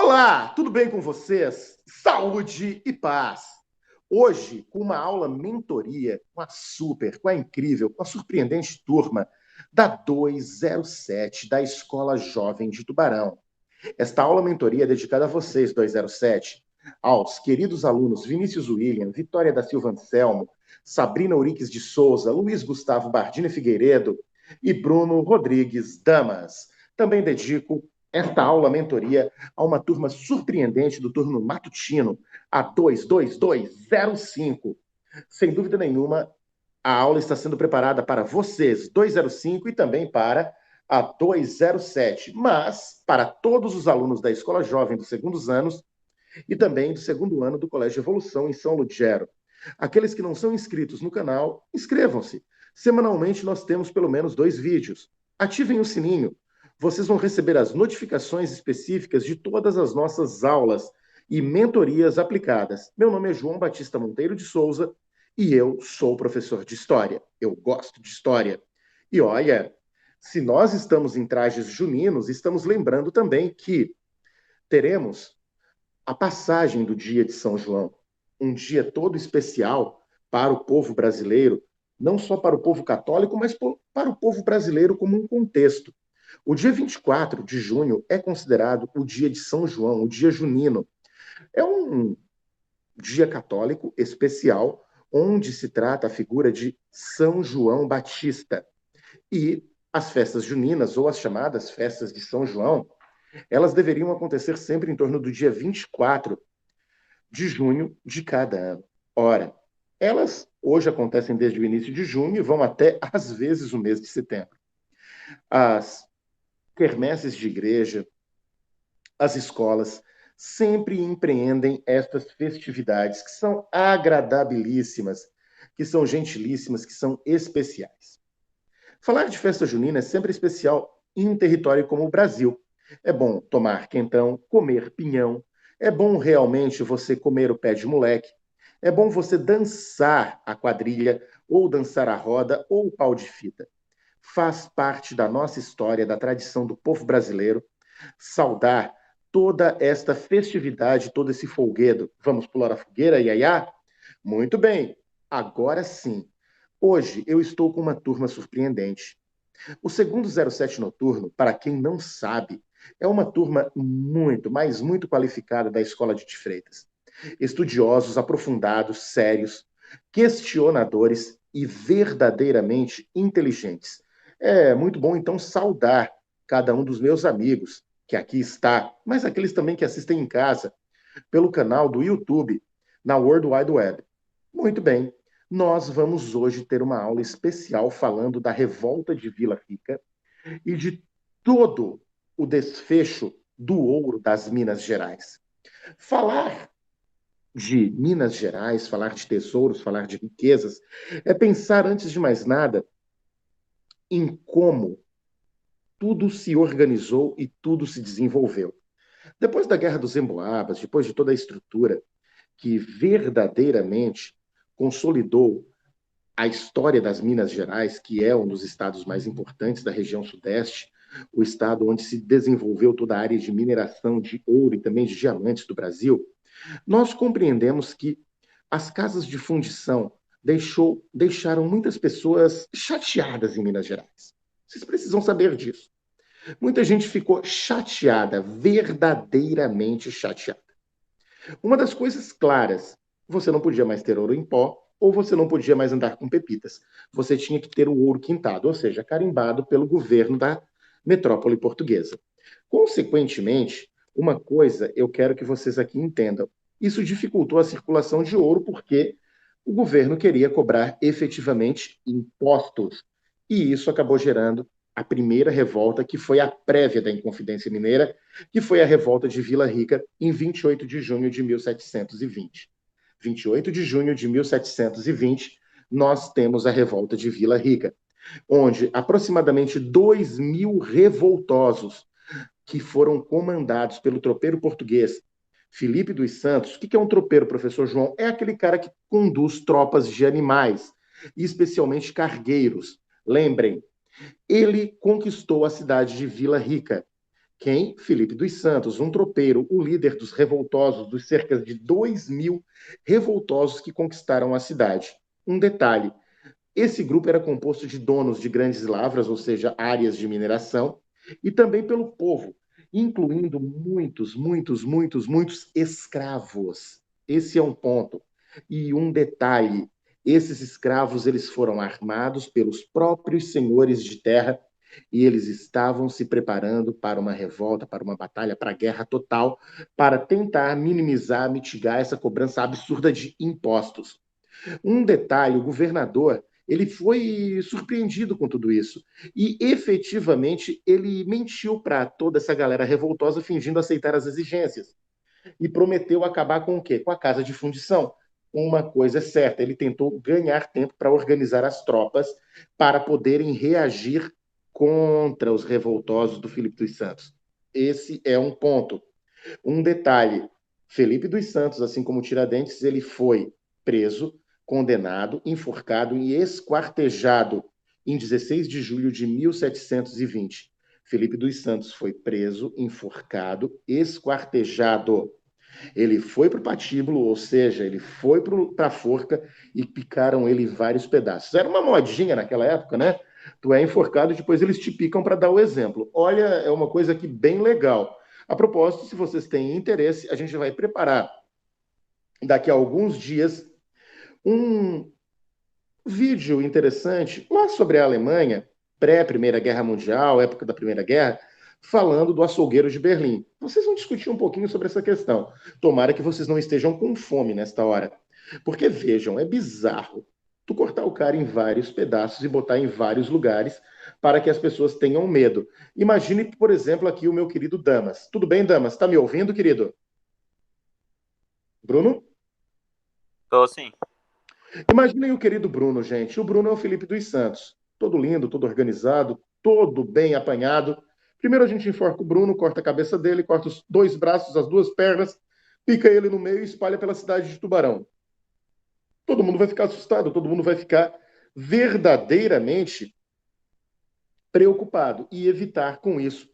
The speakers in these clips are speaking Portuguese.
Olá, tudo bem com vocês? Saúde e paz. Hoje, com uma aula mentoria com a incrível, com a surpreendente turma da 207 da Escola Jovem de Tubarão. Esta aula mentoria é dedicada a vocês, 207, aos queridos alunos Vinícius William, Vitória da Silva Anselmo, Sabrina Uriques de Souza, Luiz Gustavo Bardini Figueiredo e Bruno Rodrigues Damas. Também dedico esta aula mentoria a uma turma surpreendente do turno matutino, a 22205. Sem dúvida nenhuma, a aula está sendo preparada para vocês, 205, e também para a 207, mas para todos os alunos da Escola Jovem dos segundos anos e também do segundo ano do Colégio Evolução em São Lugero. Aqueles que não são inscritos no canal, inscrevam-se. Semanalmente nós temos pelo menos 2 vídeos. Ativem o sininho. Vocês vão receber as notificações específicas de todas as nossas aulas e mentorias aplicadas. Meu nome é João Batista Monteiro de Souza e eu sou professor de História. Eu gosto de História. E olha, se nós estamos em trajes juninos, estamos lembrando também que teremos a passagem do dia de São João, um dia todo especial para o povo brasileiro, não só para o povo católico, mas para o povo brasileiro como um contexto. O dia 24 de junho é considerado o dia de São João, o dia junino. É um dia católico especial, onde se trata a figura de São João Batista. E as festas juninas, ou as chamadas festas de São João, elas deveriam acontecer sempre em torno do dia 24 de junho de cada ano. Ora, elas hoje acontecem desde o início de junho e vão até, às vezes, o mês de setembro. As quermesses de igreja, as escolas, sempre empreendem estas festividades que são agradabilíssimas, que são gentilíssimas, que são especiais. Falar de festa junina é sempre especial em um território como o Brasil. É bom tomar quentão, comer pinhão, é bom realmente você comer o pé de moleque, é bom você dançar a quadrilha, ou dançar a roda, ou o pau de fita. Faz parte da nossa história, da tradição do povo brasileiro, saudar toda esta festividade, todo esse folguedo. Vamos pular a fogueira, iaiá? Muito bem, agora sim. Hoje eu estou com uma turma surpreendente. O segundo 07 Noturno, para quem não sabe, é uma turma muito, mas muito qualificada da Escola de Freitas. Estudiosos, aprofundados, sérios, questionadores e verdadeiramente inteligentes. É muito bom, então, saudar cada um dos meus amigos que aqui está, mas aqueles também que assistem em casa, pelo canal do YouTube, na World Wide Web. Muito bem, nós vamos hoje ter uma aula especial falando da revolta de Vila Rica e de todo o desfecho do ouro das Minas Gerais. Falar de Minas Gerais, falar de tesouros, falar de riquezas, é pensar, antes de mais nada, em como tudo se organizou e tudo se desenvolveu. Depois da Guerra dos Emboabas, depois de toda a estrutura que verdadeiramente consolidou a história das Minas Gerais, que é um dos estados mais importantes da região sudeste, o estado onde se desenvolveu toda a área de mineração de ouro e também de diamantes do Brasil, nós compreendemos que as casas de fundição deixaram muitas pessoas chateadas em Minas Gerais. Vocês precisam saber disso. Muita gente ficou chateada, verdadeiramente chateada. Uma das coisas claras, você não podia mais ter ouro em pó, ou você não podia mais andar com pepitas. Você tinha que ter o ouro quintado, ou seja, carimbado pelo governo da metrópole portuguesa. Consequentemente, uma coisa eu quero que vocês aqui entendam. Isso dificultou a circulação de ouro porque o governo queria cobrar efetivamente impostos. E isso acabou gerando a primeira revolta, que foi a prévia da Inconfidência Mineira, que foi a revolta de Vila Rica, em 28 de junho de 1720. 28 de junho de 1720, nós temos a revolta de Vila Rica, onde aproximadamente 2.000 revoltosos, que foram comandados pelo tropeiro português Felipe dos Santos. O que é um tropeiro, professor João? É aquele cara que conduz tropas de animais, e especialmente cargueiros. Lembrem, ele conquistou a cidade de Vila Rica Quem? Felipe dos Santos, um tropeiro, o líder dos revoltosos, dos cerca de 2.000 revoltosos que conquistaram a cidade. Um detalhe, esse grupo era composto de donos de grandes lavras, ou seja, áreas de mineração, e também pelo povo, incluindo muitos escravos. Esse é um ponto. E um detalhe, esses escravos eles foram armados pelos próprios senhores de terra e eles estavam se preparando para uma revolta, para uma batalha, para a guerra total, para tentar minimizar, mitigar essa cobrança absurda de impostos. Um detalhe, o governador, ele foi surpreendido com tudo isso. E, efetivamente, ele mentiu para toda essa galera revoltosa, fingindo aceitar as exigências. E prometeu acabar com o quê? Com a casa de fundição. Uma coisa é certa, ele tentou ganhar tempo para organizar as tropas para poderem reagir contra os revoltosos do Filipe dos Santos. Esse é um ponto. Um detalhe, Felipe dos Santos, assim como Tiradentes, ele foi preso, condenado, enforcado e esquartejado em 16 de julho de 1720. Felipe dos Santos foi preso, enforcado, esquartejado. Ele foi para o patíbulo, ou seja, ele foi para a forca e picaram ele em vários pedaços. Era uma modinha naquela época, né? Tu é enforcado e depois eles te picam para dar o exemplo. Olha, é uma coisa aqui bem legal. A propósito, se vocês têm interesse, a gente vai preparar daqui a alguns dias um vídeo interessante lá sobre a Alemanha, pré-Primeira Guerra Mundial, época da Primeira Guerra, falando do açougueiro de Berlim. Vocês vão discutir um pouquinho sobre essa questão. Tomara que vocês não estejam com fome nesta hora. Porque, vejam, é bizarro tu cortar o cara em vários pedaços e botar em vários lugares para que as pessoas tenham medo. Imagine, por exemplo, aqui o meu querido Damas. Tudo bem, Damas? Está me ouvindo, querido? Bruno? Tô sim. Imaginem o querido Bruno, gente. O Bruno é o Felipe dos Santos. Todo lindo, todo organizado, todo bem apanhado. Primeiro a gente enforca o Bruno, corta a cabeça dele, corta os dois braços, as duas pernas, pica ele no meio e espalha pela cidade de Tubarão. Todo mundo vai ficar assustado, todo mundo vai ficar verdadeiramente preocupado e evitar com isso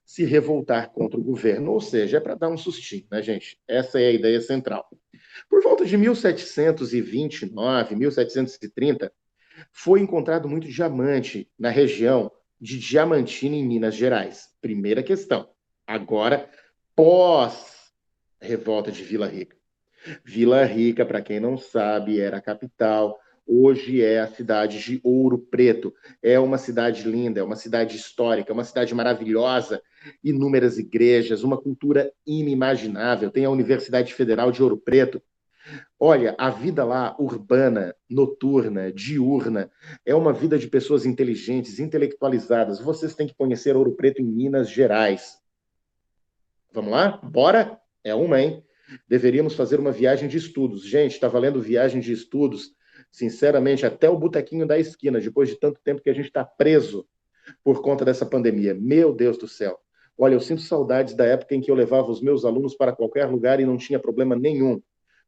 se revoltar contra o governo. Ou seja, é para dar um sustinho, né, gente? Essa é a ideia central. Por volta de 1729, 1730, foi encontrado muito diamante na região de Diamantina, em Minas Gerais. Primeira questão. Agora, pós-revolta de Vila Rica. Vila Rica, para quem não sabe, era a capital. Hoje é a cidade de Ouro Preto. É uma cidade linda, é uma cidade histórica, é uma cidade maravilhosa, inúmeras igrejas, uma cultura inimaginável. Tem a Universidade Federal de Ouro Preto. Olha, a vida lá, urbana, noturna, diurna, é uma vida de pessoas inteligentes, intelectualizadas. Vocês têm que conhecer Ouro Preto em Minas Gerais. Vamos lá? Bora? É uma, hein? Deveríamos fazer uma viagem de estudos. Gente, está valendo viagem de estudos, sinceramente, até o botequinho da esquina, depois de tanto tempo que a gente está preso por conta dessa pandemia. Meu Deus do céu. Olha, eu sinto saudades da época em que eu levava os meus alunos para qualquer lugar e não tinha problema nenhum.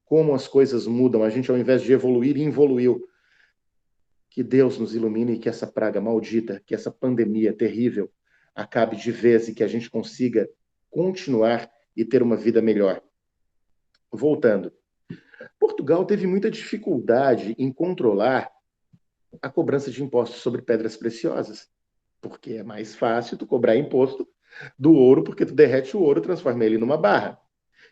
Como as coisas mudam, a gente, ao invés de evoluir, involuiu. Que Deus nos ilumine e que essa praga maldita, que essa pandemia terrível acabe de vez e que a gente consiga continuar e ter uma vida melhor. Voltando, Portugal teve muita dificuldade em controlar a cobrança de impostos sobre pedras preciosas, porque é mais fácil tu cobrar imposto do ouro, porque tu derrete o ouro e transforma ele numa barra.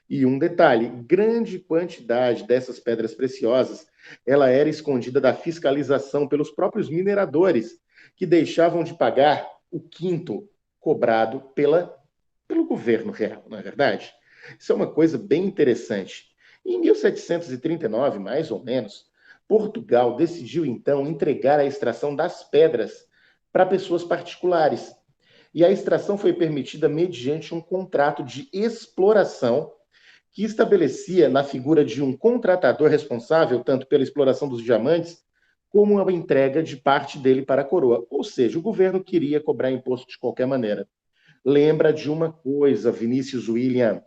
E um detalhe, grande quantidade dessas pedras preciosas, ela era escondida da fiscalização pelos próprios mineradores, que deixavam de pagar o quinto cobrado pelo governo real, não é verdade? Isso é uma coisa bem interessante. Em 1739, mais ou menos, Portugal decidiu então entregar a extração das pedras para pessoas particulares. E a extração foi permitida mediante um contrato de exploração que estabelecia na figura de um contratador responsável tanto pela exploração dos diamantes como a entrega de parte dele para a coroa. Ou seja, o governo queria cobrar imposto de qualquer maneira. Lembra de uma coisa, Vinícius William.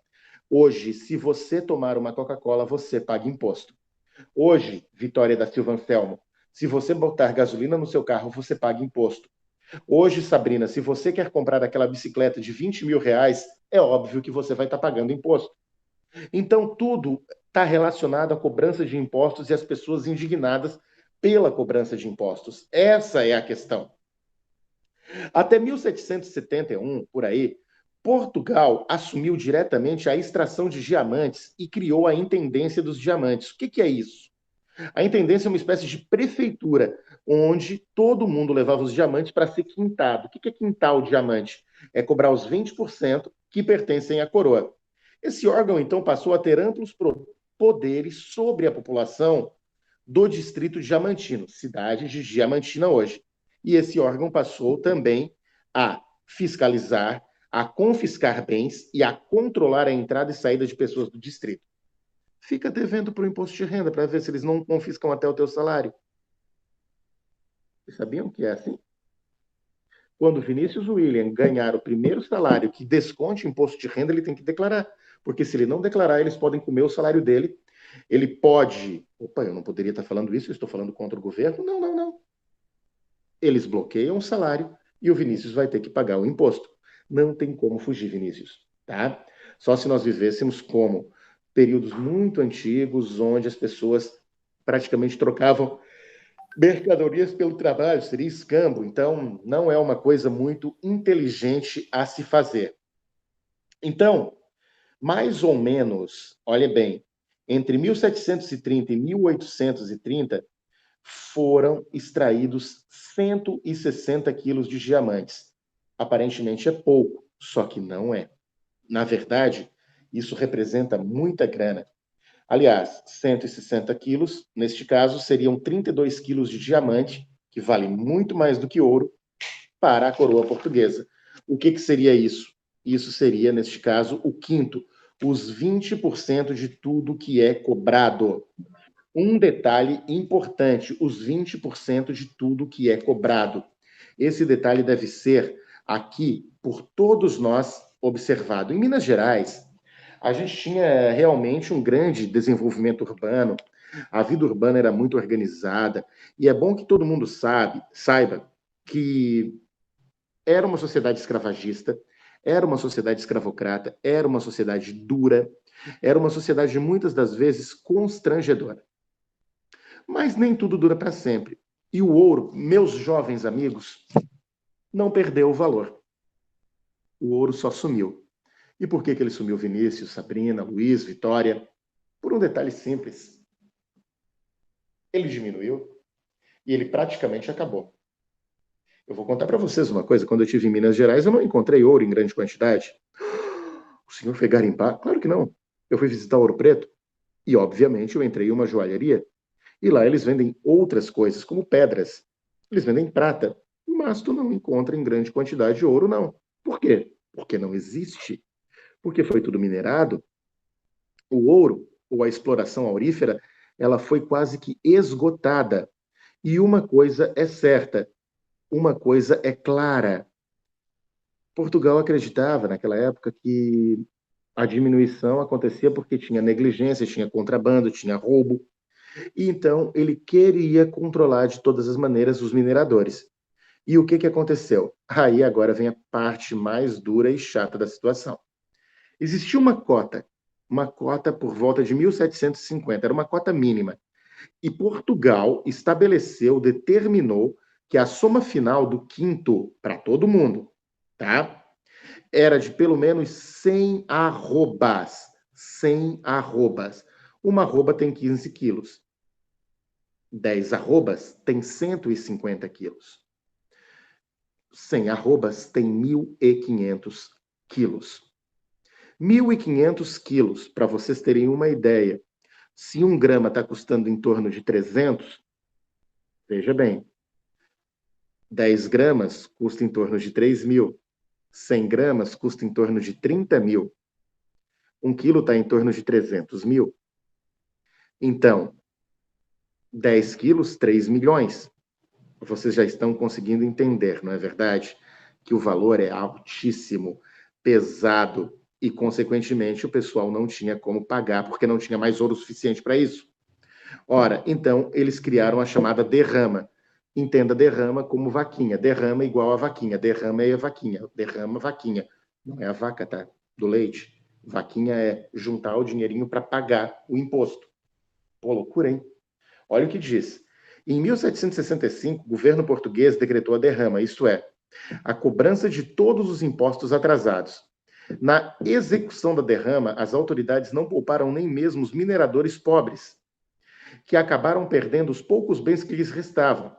Hoje, se você tomar uma Coca-Cola, você paga imposto. Hoje, Vitória da Silva Anselmo, se você botar gasolina no seu carro, você paga imposto. Hoje, Sabrina, se você quer comprar aquela bicicleta de 20 mil reais, é óbvio que você vai estar pagando imposto. Então, tudo está relacionado à cobrança de impostos e as pessoas indignadas pela cobrança de impostos. Essa é a questão. Até 1771, por aí, Portugal assumiu diretamente a extração de diamantes e criou a Intendência dos Diamantes. O que é isso? A intendência é uma espécie de prefeitura, onde todo mundo levava os diamantes para ser quintado. O que é quintar o diamante? É cobrar os 20% que pertencem à coroa. Esse órgão, então, passou a ter amplos poderes sobre a população do distrito diamantino, cidade de Diamantina hoje. E esse órgão passou também a fiscalizar, a confiscar bens e a controlar a entrada e saída de pessoas do distrito. Fica devendo para o imposto de renda para ver se eles não confiscam até o teu salário. Vocês sabiam que é assim? Quando Vinícius William ganhar o primeiro salário que desconte imposto de renda, ele tem que declarar. Porque se ele não declarar, eles podem comer o salário dele. Ele pode. Opa, eu não poderia estar falando isso, eu estou falando contra o governo. Não, não, não. Eles bloqueiam o salário e o Vinícius vai ter que pagar o imposto. Não tem como fugir, Vinícius, tá? Só se nós vivêssemos como períodos muito antigos, onde as pessoas praticamente trocavam mercadorias pelo trabalho, seria escambo. Então, não é uma coisa muito inteligente a se fazer. Então, mais ou menos, olha bem, entre 1730 e 1830, foram extraídos 160 quilos de diamantes. Aparentemente é pouco, só que não é. Na verdade, isso representa muita grana. Aliás, 160 quilos, neste caso, seriam 32 quilos de diamante, que vale muito mais do que ouro, para a coroa portuguesa. O que seria isso? Isso seria, neste caso, o quinto, os 20% de tudo que é cobrado. Um detalhe importante: os 20% de tudo que é cobrado. Esse detalhe deve ser aqui, por todos nós, observado. Em Minas Gerais, a gente tinha realmente um grande desenvolvimento urbano, a vida urbana era muito organizada, e é bom que todo mundo saiba que era uma sociedade escravagista, era uma sociedade escravocrata, era uma sociedade dura, era uma sociedade muitas das vezes constrangedora. Mas nem tudo dura para sempre. E o ouro, meus jovens amigos, não perdeu o valor. O ouro só sumiu. E por que ele sumiu, Vinícius, Sabrina, Luiz, Vitória? Por um detalhe simples. Ele diminuiu e ele praticamente acabou. Eu vou contar para vocês uma coisa. Quando eu estive em Minas Gerais, eu não encontrei ouro em grande quantidade. O senhor foi garimpar? Claro que não. Eu fui visitar Ouro Preto e, obviamente, eu entrei em uma joalheria. E lá eles vendem outras coisas, como pedras. Eles vendem prata, mas tu não encontra em grande quantidade ouro, não. Por quê? Porque não existe. Porque foi tudo minerado. O ouro, ou a exploração aurífera, ela foi quase que esgotada. E uma coisa é certa, uma coisa é clara. Portugal acreditava, naquela época, que a diminuição acontecia porque tinha negligência, tinha contrabando, tinha roubo. E então ele queria controlar de todas as maneiras os mineradores. E o que aconteceu? Aí agora vem a parte mais dura e chata da situação. Existia uma cota por volta de 1750, era uma cota mínima. E Portugal estabeleceu, determinou que a soma final do quinto, para todo mundo, tá? Era de pelo menos 100 arrobas. 100 arrobas. Uma arroba tem 15 quilos. 10 arrobas tem 150 quilos. 100 arrobas tem 1.500 quilos. 1.500 quilos, para vocês terem uma ideia, se 1 grama está custando em torno de 300, veja bem, 10 gramas custa em torno de 3 mil, 100 gramas custa em torno de 30 mil, 1 quilo está em torno de 300 mil. Então, 10 quilos, 3 milhões. Vocês já estão conseguindo entender, não é verdade? Que o valor é altíssimo, pesado, e, consequentemente, o pessoal não tinha como pagar, porque não tinha mais ouro suficiente para isso. Ora, então, eles criaram a chamada derrama. Entenda derrama como vaquinha. Derrama igual a vaquinha. Derrama é a vaquinha. Derrama, vaquinha. Não é a vaca, tá? Do leite. Vaquinha é juntar o dinheirinho para pagar o imposto. Pô, loucura, hein? Olha o que diz. Em 1765, o governo português decretou a derrama, isto é, a cobrança de todos os impostos atrasados. Na execução da derrama, as autoridades não pouparam nem mesmo os mineradores pobres, que acabaram perdendo os poucos bens que lhes restavam.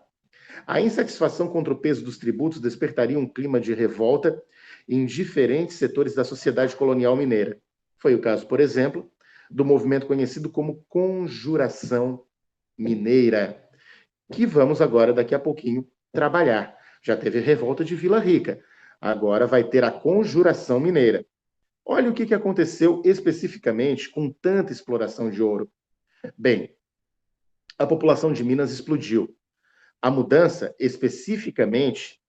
A insatisfação contra o peso dos tributos despertaria um clima de revolta em diferentes setores da sociedade colonial mineira. Foi o caso, por exemplo, do movimento conhecido como Conjuração Mineira, que vamos agora, daqui a pouquinho, trabalhar. Já teve revolta de Vila Rica, agora vai ter a Conjuração Mineira. Olha o que aconteceu especificamente com tanta exploração de ouro. Bem, a população de Minas explodiu. A mudança, especificamente,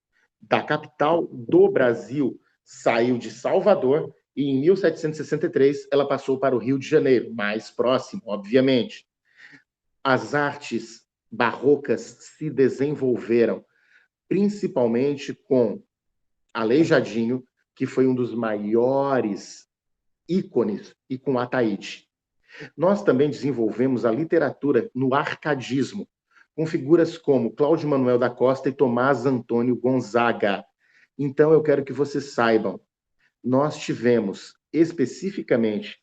da capital do Brasil saiu de Salvador e em 1763 ela passou para o Rio de Janeiro, mais próximo, obviamente. As artes barrocas se desenvolveram, principalmente com Aleijadinho, que foi um dos maiores ícones, e com Ataíde. Nós também desenvolvemos a literatura no arcadismo, com figuras como Cláudio Manuel da Costa e Tomás Antônio Gonzaga. Então, eu quero que vocês saibam, nós tivemos especificamente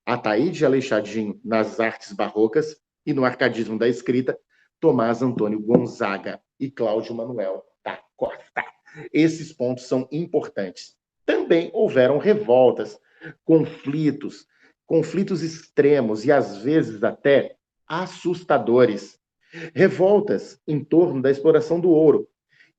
Ataíde Aleixadinho nas artes barrocas e no arcadismo da escrita, Tomás Antônio Gonzaga e Cláudio Manuel da Costa. Esses pontos são importantes. Também houveram revoltas, conflitos, conflitos extremos e às vezes até assustadores. Revoltas em torno da exploração do ouro.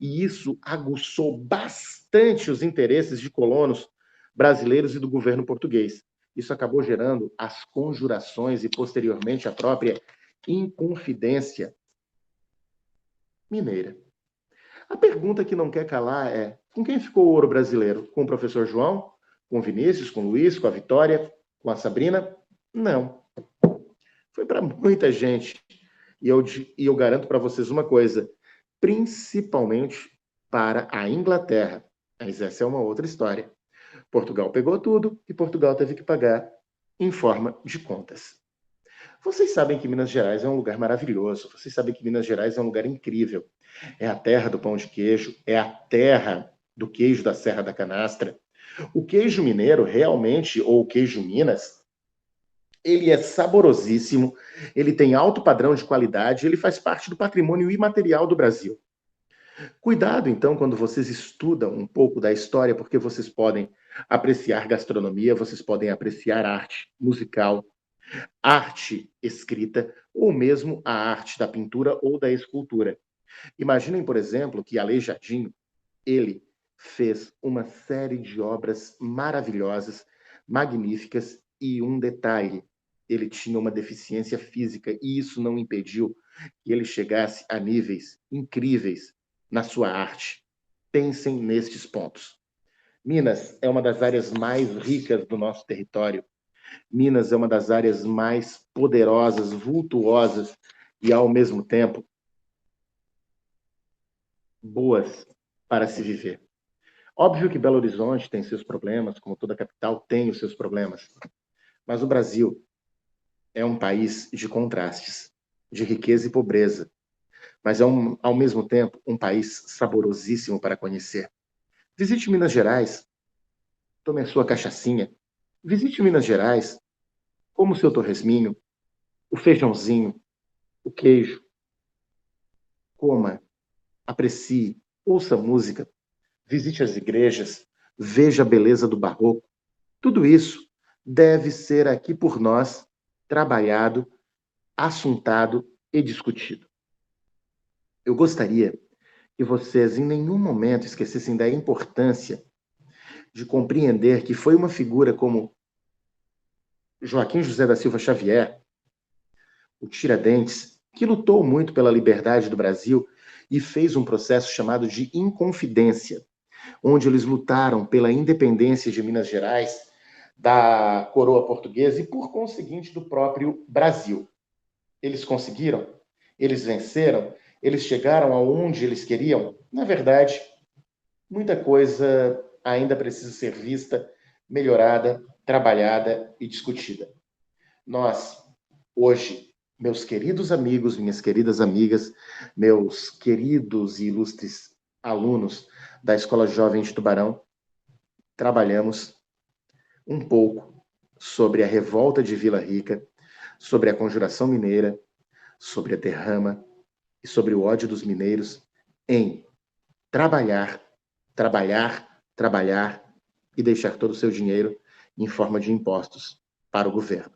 E isso aguçou bastante os interesses de colonos brasileiros e do governo português. Isso acabou gerando as conjurações e, posteriormente, a própria Inconfidência Mineira. A pergunta que não quer calar é: com quem ficou o ouro brasileiro? Com o professor João? Com o Vinícius? Com o Luiz? Com a Vitória? Com a Sabrina? Não. Foi para muita gente. E eu garanto para vocês uma coisa, principalmente para a Inglaterra. Mas essa é uma outra história. Portugal pegou tudo e Portugal teve que pagar em forma de contas. Vocês sabem que Minas Gerais é um lugar maravilhoso. Vocês sabem que Minas Gerais é um lugar incrível. É a terra do pão de queijo, é a terra do queijo da Serra da Canastra. O queijo mineiro, realmente, ou o queijo Minas, ele é saborosíssimo, ele tem alto padrão de qualidade, ele faz parte do patrimônio imaterial do Brasil. Cuidado, então, quando vocês estudam um pouco da história, porque vocês podem apreciar gastronomia, vocês podem apreciar arte musical, arte escrita, ou mesmo a arte da pintura ou da escultura. Imaginem, por exemplo, que Aleijadinho, ele fez uma série de obras maravilhosas, magníficas, e um detalhe, ele tinha uma deficiência física e isso não impediu que ele chegasse a níveis incríveis na sua arte. Pensem nestes pontos. Minas é uma das áreas mais ricas do nosso território. Minas é uma das áreas mais poderosas, vultuosas e, ao mesmo tempo, boas para se viver. Óbvio que Belo Horizonte tem seus problemas, como toda capital tem os seus problemas. Mas o Brasil é um país de contrastes, de riqueza e pobreza. Mas é, ao mesmo tempo, um país saborosíssimo para conhecer. Visite Minas Gerais, tome a sua cachaçinha. Visite Minas Gerais, coma o seu torresminho, o feijãozinho, o queijo. Coma, aprecie, ouça música, visite as igrejas, veja a beleza do barroco. Tudo isso deve ser aqui por nós trabalhado, assuntado e discutido. Eu gostaria que vocês em nenhum momento esquecessem da importância de compreender que foi uma figura como Joaquim José da Silva Xavier, o Tiradentes, que lutou muito pela liberdade do Brasil e fez um processo chamado de Inconfidência, onde eles lutaram pela independência de Minas Gerais, da coroa portuguesa e, por conseguinte, do próprio Brasil. Eles conseguiram, eles venceram, Eles chegaram aonde eles queriam? Na verdade, muita coisa ainda precisa ser vista, melhorada, trabalhada e discutida. Nós, hoje, meus queridos amigos, minhas queridas amigas, meus queridos e ilustres alunos da Escola Jovem de Tubarão, trabalhamos um pouco sobre a revolta de Vila Rica, sobre a Conjuração Mineira, sobre a derrama e sobre o ódio dos mineiros em trabalhar, trabalhar, trabalhar e deixar todo o seu dinheiro em forma de impostos para o governo.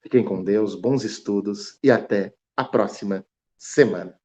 Fiquem com Deus, bons estudos e até a próxima semana.